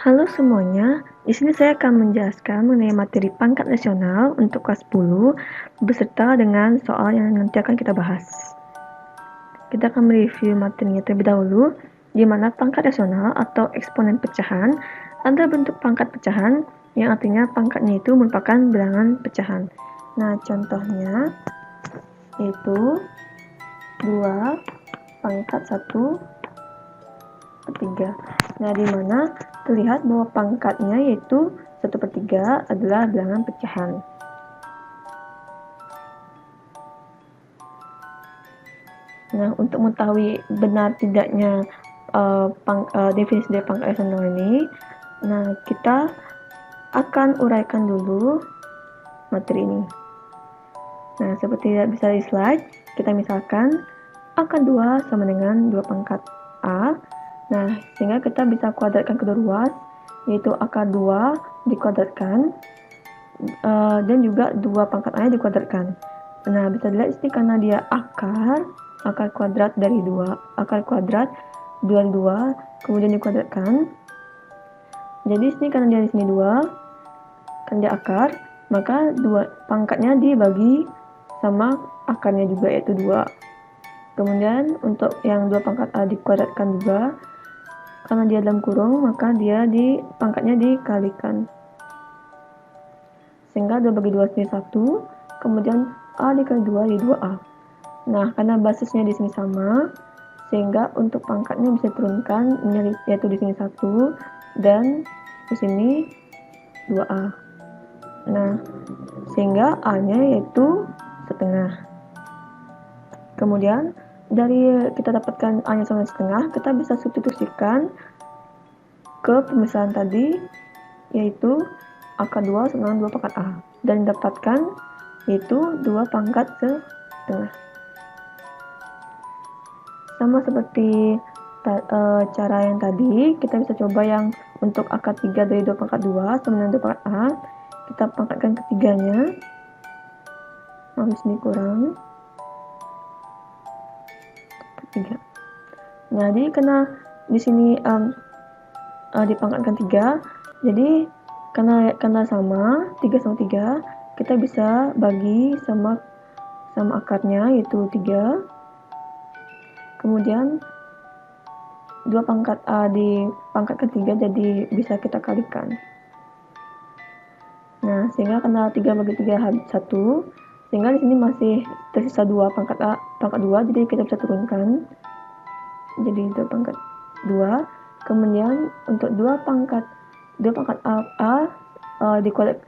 Halo semuanya, di sini saya akan menjelaskan mengenai materi pangkat nasional untuk kelas 10 beserta dengan soal yang nanti akan kita bahas. Kita akan mereview materinya terlebih dahulu, di mana pangkat nasional atau eksponen pecahan ada bentuk pangkat pecahan yang artinya pangkatnya itu merupakan bilangan pecahan. Nah, contohnya yaitu 2 pangkat 1 per 3. Nah, di mana terlihat bahwa pangkatnya yaitu 1/3 adalah bilangan pecahan. Nah, untuk mengetahui benar tidaknya definisi dari pangkat nasional ini, nah kita akan uraikan dulu materi ini. Nah, seperti bisa di slide, kita misalkan angka 2 sama dengan 2 pangkat A. Nah, sehingga kita bisa kuadratkan kedua ruas, yaitu akar 2 dikuadratkan, dan juga 2 pangkat A dikuadratkan. Nah, bisa dilihat ini karena dia akar kuadrat dari 2, akar kuadrat 2 kemudian dikuadratkan. Jadi sini karena dia di sini 2, kan dia akar, maka 2 pangkatnya dibagi sama akarnya juga yaitu 2. Kemudian untuk yang 2 pangkat A dikuadratkan juga, karena dia dalam kurung, maka dia pangkatnya dikalikan. Sehingga 2 bagi 2 sini 1, kemudian A dikali 2 jadi 2A. Nah, karena basisnya di sini sama, sehingga untuk pangkatnya bisa diturunkan, yaitu di sini 1 dan di sini 2A. Nah, sehingga A-nya yaitu setengah. Kemudian dari kita dapatkan A-nya sama setengah, kita bisa substitusikan ke pemisahan tadi, yaitu akar 2 sama 2 pangkat A, dan dapatkan yaitu 2 pangkat setengah. Sama seperti cara yang tadi, kita bisa coba yang untuk akar 3 dari 2 pangkat 2 sama dengan 2 pangkat A, kita pangkatkan ketiganya, habis ini kurang 3. Nah, jadi karena di sini dipangkatkan 3, jadi karena sama 3 sama 3, kita bisa bagi sama akarnya yaitu 3. Kemudian 2 pangkat A dipangkatkan 3, jadi bisa kita kalikan. Nah, sehingga karena 3 bagi 3 habis 1, sehingga di sini masih tersisa 2 pangkat A, pangkat 2, jadi kita bisa turunkan. Jadi 2 pangkat 2. Kemudian untuk 2 pangkat A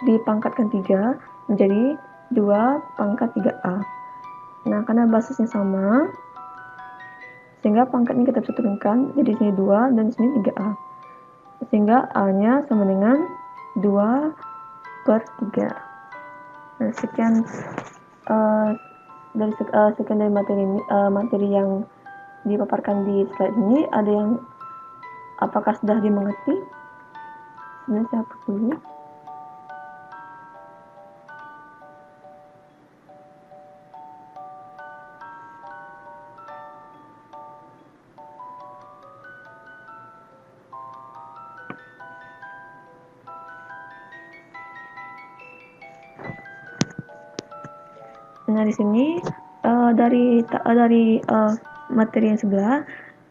dipangkatkan 3 menjadi 2 pangkat 3A. Nah, karena basisnya sama, sehingga pangkatnya kita bisa turunkan, jadi sini 2 dan sini 3A. Sehingga A-nya sama dengan 2/3. Nah, sekian dari materi yang dipaparkan di slide ini. Ada yang apakah sudah dimengerti? Sebenarnya saya hapus dulu. Nah, di sini dari materi yang sebelah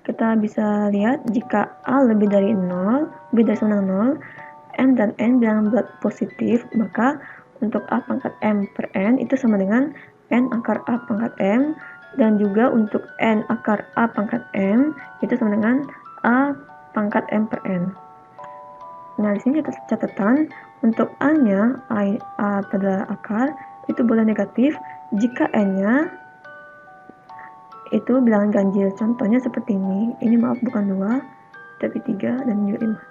kita bisa lihat jika A lebih dari 0, lebih dari sama dengan 0, M dan N bilangan bulat positif, maka untuk A pangkat M per N itu sama dengan N akar A pangkat M, dan juga untuk N akar A pangkat M itu sama dengan A pangkat M per N. Nah, di sini catatan untuk A-nya, A pada akar, itu boleh negatif jika N-nya itu bilangan ganjil. Contohnya seperti ini. Ini maaf bukan 2, tapi 3 dan juga 5.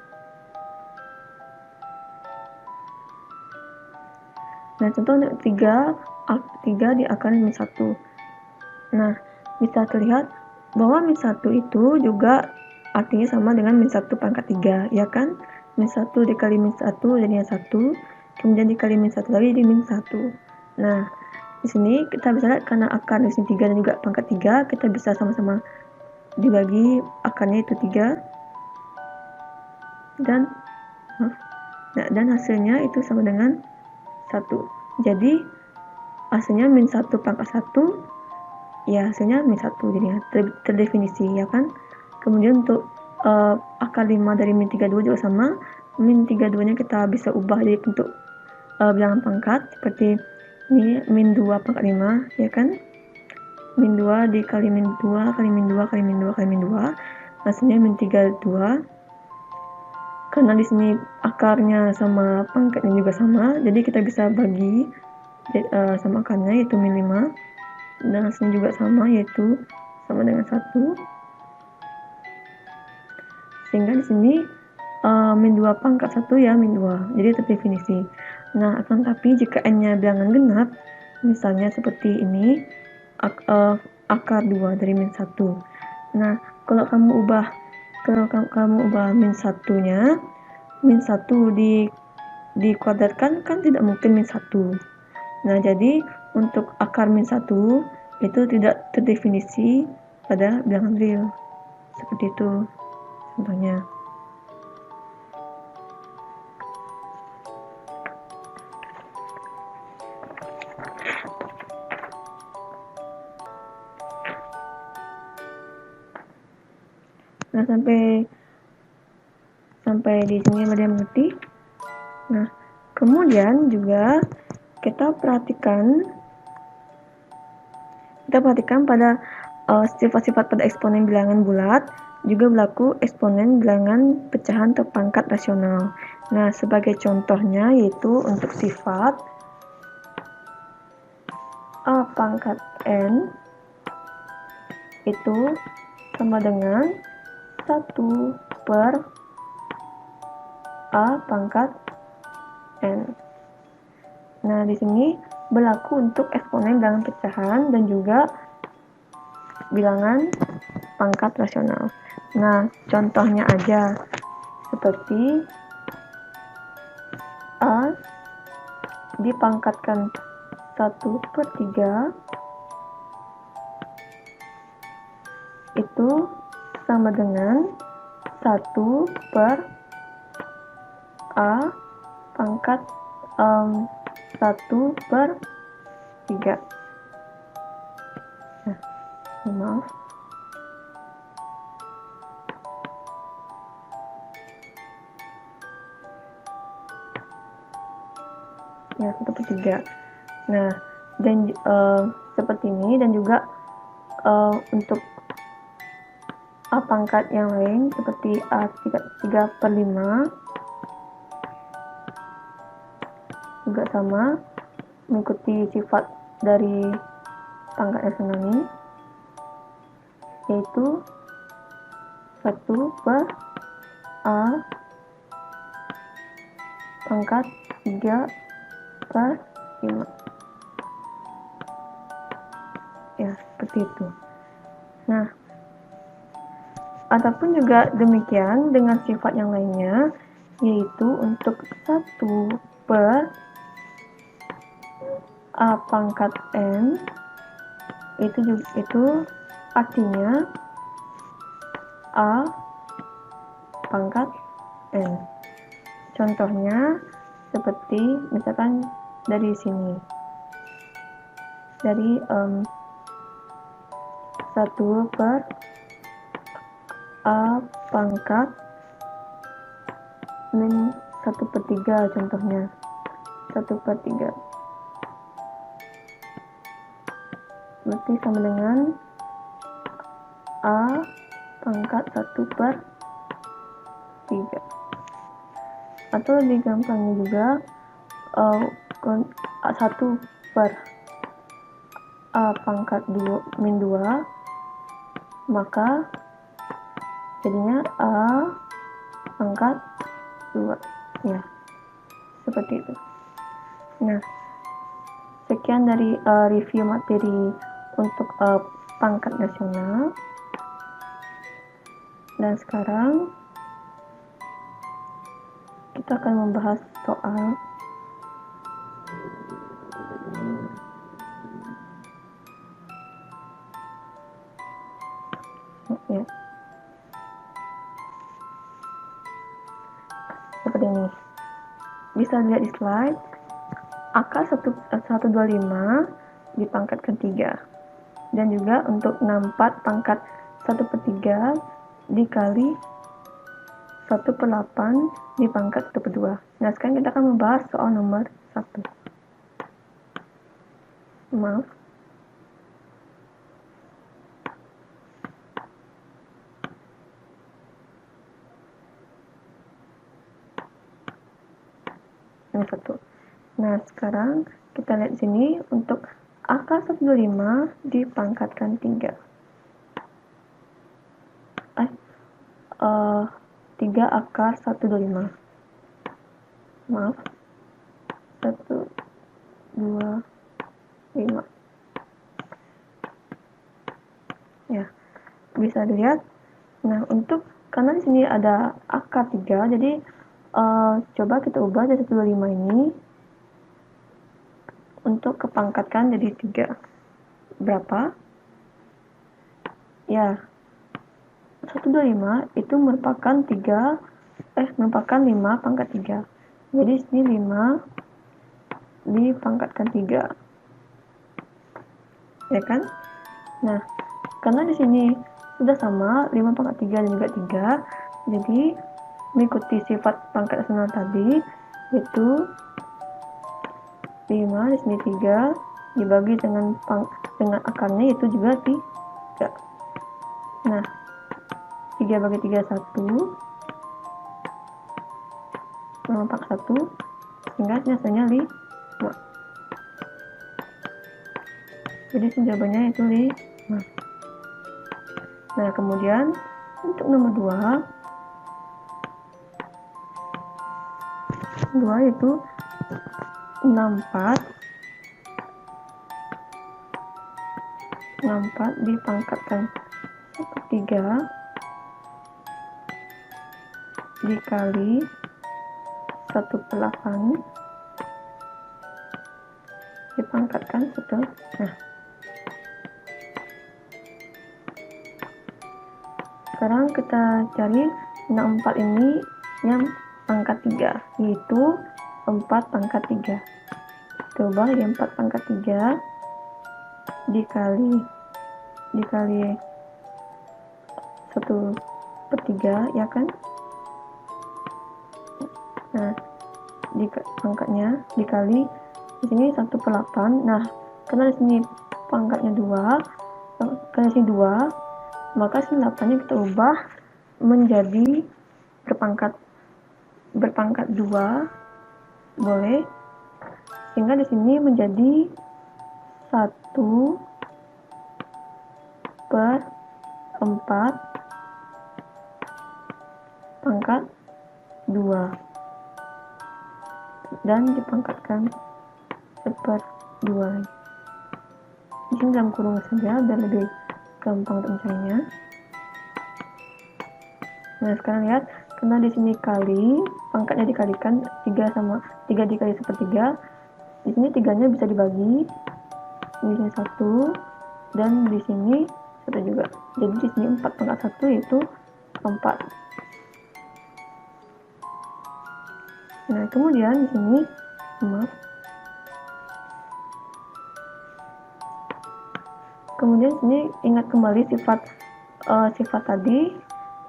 Nah, contoh untuk 3 di akar min 1. Nah, bisa terlihat bahwa min 1 itu juga artinya sama dengan min 1 pangkat 3, ya kan? Min 1 dikali min 1 jadinya 1, kemudian dikali min 1 lagi jadi min 1. Nah, di sini kita bisa lihat karena akar di sini 3 dan juga pangkat 3, kita bisa sama-sama dibagi akarnya itu 3 dan dan hasilnya itu sama dengan 1. Jadi hasilnya min 1 pangkat 1, ya hasilnya min 1, jadi terdefinisi ya kan. Kemudian untuk akar 5 dari min 32 juga sama. Min 32 nya kita bisa ubah jadi bentuk bilangan pangkat seperti ini, min 2 pangkat 5 ya kan. Min 2 dikali min 2 kali min 2 kali min 2 kali min 2, hasilnya min 32. Karena di sini akarnya sama pangkatnya juga sama, jadi kita bisa bagi sama akarnya yaitu min 5, dan hasilnya juga sama yaitu sama dengan 1. Sehingga di sini min 2 pangkat 1 ya min 2, jadi terdefinisi. Nah, akan tapi jika n-nya bilangan genap, misalnya seperti ini, akar 2 dari min 1. Nah, kalau kamu ubah min 1-nya, min 1 dikuadratkan kan tidak mungkin min 1. Nah, jadi untuk akar min 1 itu tidak terdefinisi pada bilangan real. Seperti itu contohnya. Nah, sampai di sini ada yang mengerti. Nah, kemudian juga kita perhatikan pada sifat-sifat pada eksponen bilangan bulat juga berlaku eksponen bilangan pecahan atau pangkat rasional. Nah, sebagai contohnya yaitu untuk sifat a pangkat n itu sama dengan 1 per a pangkat n. Nah, di sini berlaku untuk eksponen bilangan pecahan dan juga bilangan pangkat rasional. Nah, contohnya aja seperti a dipangkatkan 1/3 itu sama dengan 1 per a pangkat 1/3. Nah, maaf. Ya, 1/3. Nah, dan seperti ini, dan juga untuk a pangkat yang lain seperti a 3/5 juga sama, mengikuti sifat dari pangkat rasional ini, yaitu 1 per a pangkat 3/5. Ya, seperti itu. Nah, ataupun juga demikian dengan sifat yang lainnya, yaitu untuk 1 per a pangkat n itu artinya a pangkat n. Contohnya seperti misalkan dari sini, dari 1 per a pangkat min 1/3 contohnya, 1/3 berarti sama dengan a pangkat 1/3. Atau lebih gampangnya juga 1 per a pangkat min 2, maka jadinya a pangkat 2 ya, seperti itu. Nah, sekian dari review materi untuk pangkat nasional. Dan sekarang kita akan membahas soal ya. Seperti ini. Bisa lihat di slide, akar 125 dipangkatkan 3. Dan juga untuk 64 pangkat 1/3 dikali 1/8 dipangkat 1/2. Nah, sekarang kita akan membahas soal nomor 1. Maaf. Ini 1. Nah, sekarang kita lihat sini untuk akar 125 dipangkatkan 3. 3 akar 125. Maaf. 1, 2, 5. Ya, bisa dilihat. Nah, karena di sini ada akar 3, jadi coba kita ubah dari 125 ini untuk kepangkatkan jadi 3. Berapa? Ya, 125 itu merupakan 5 pangkat 3. Jadi sini 5 dipangkatkan 3. Ya kan? Nah, karena di sini sudah sama 5 pangkat 3 dan juga 3, jadi mengikuti sifat pangkat rasional tadi, yaitu 5 di sini 3 dibagi dengan akarnya, yaitu juga 3. Nah, 3 bagi 3 1, 1, sehingga hasilnya 5. Jadi jawabannya itu 5. Nah, kemudian untuk nomor 2 itu 64 dipangkatkan 1/3 dikali 1/8 dipangkatkan 1/2. Sekarang kita cari 64 ini yang pangkat 3, yaitu 4 pangkat 3. Coba ya, 4 pangkat 3 dikali 1/3, ya kan? Nah, pangkatnya dikali di sini 1/8. Nah, karena di sini pangkatnya 2, karena di sini 2, maka sini 8-nya kita ubah menjadi berpangkat 2, boleh, sehingga di sini menjadi 1/4 pangkat 2 dan dipangkatkan 1/2. Di sini dalam kurung saja biar lebih gampang untuk mencarinya. Nah, sekarang lihat, karena di sini kali, pangkatnya dikalikan 3 dikali 1/3. Di sini 3-nya bisa dibagi. Di sini 1 dan di sini 1 juga. Jadi di sini 4 pangkat 1 yaitu 4. Nah, kemudian di sini Kemudian di sini ingat kembali sifat tadi,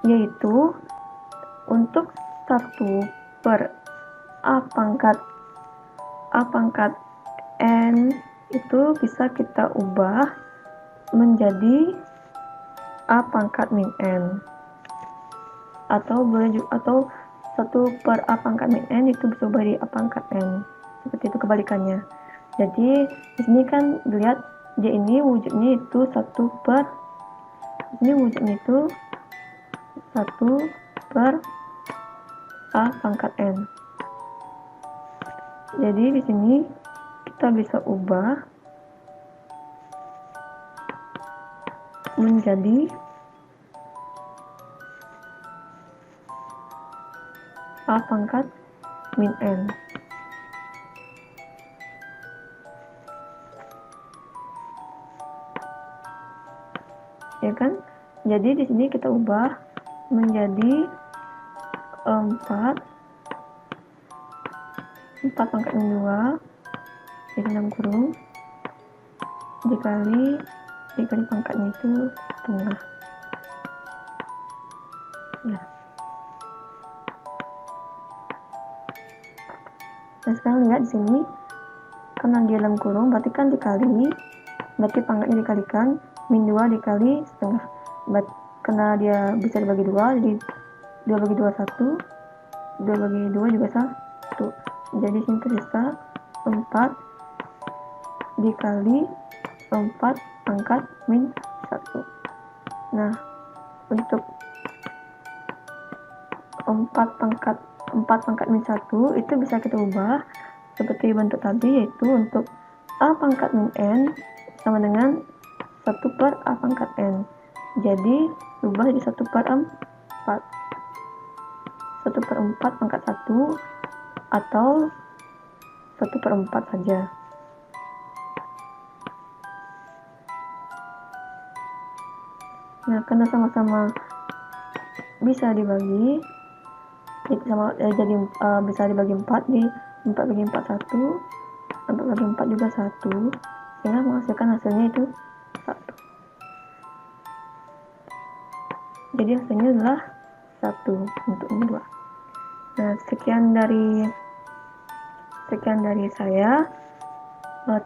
yaitu untuk 1/A pangkat N itu bisa kita ubah menjadi A pangkat min N, atau 1/A pangkat min N itu bisa ubah jadi A pangkat N, seperti itu kebalikannya. Jadi di sini kan dilihat dia ini wujudnya itu 1/A pangkat N. Jadi di sini kita bisa ubah menjadi A pangkat min N. Ya kan? Jadi di sini kita ubah menjadi 4 4 pangkat min 2 jadi dalam kurung dikali pangkatnya itu setengah ya. Nah sekarang lihat di sini karena dia dalam kurung berarti kan dikali, berarti pangkatnya dikalikan, min 2 dikali setengah, karena dia bisa dibagi 2 jadi 2 bagi 2 1, 2 bagi 2 juga 1, jadi sini tersisa 4 dikali 4 pangkat min 1. Nah untuk 4 pangkat min 1 itu bisa kita ubah seperti bentuk tadi, yaitu untuk A pangkat min N sama dengan 1 per A pangkat N. Jadi ubah jadi 1 per 4 pangkat 1 atau 1 per 4 saja. Nah karena sama-sama bisa dibagi jadi bisa dibagi 4, di 4 bagi 4 1, 4 bagi 4 juga 1, sehingga menghasilkan hasilnya itu 1. Jadi hasilnya adalah 1 untuk ini 2. Nah sekian dari saya.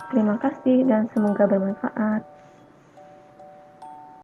Terima kasih dan semoga bermanfaat.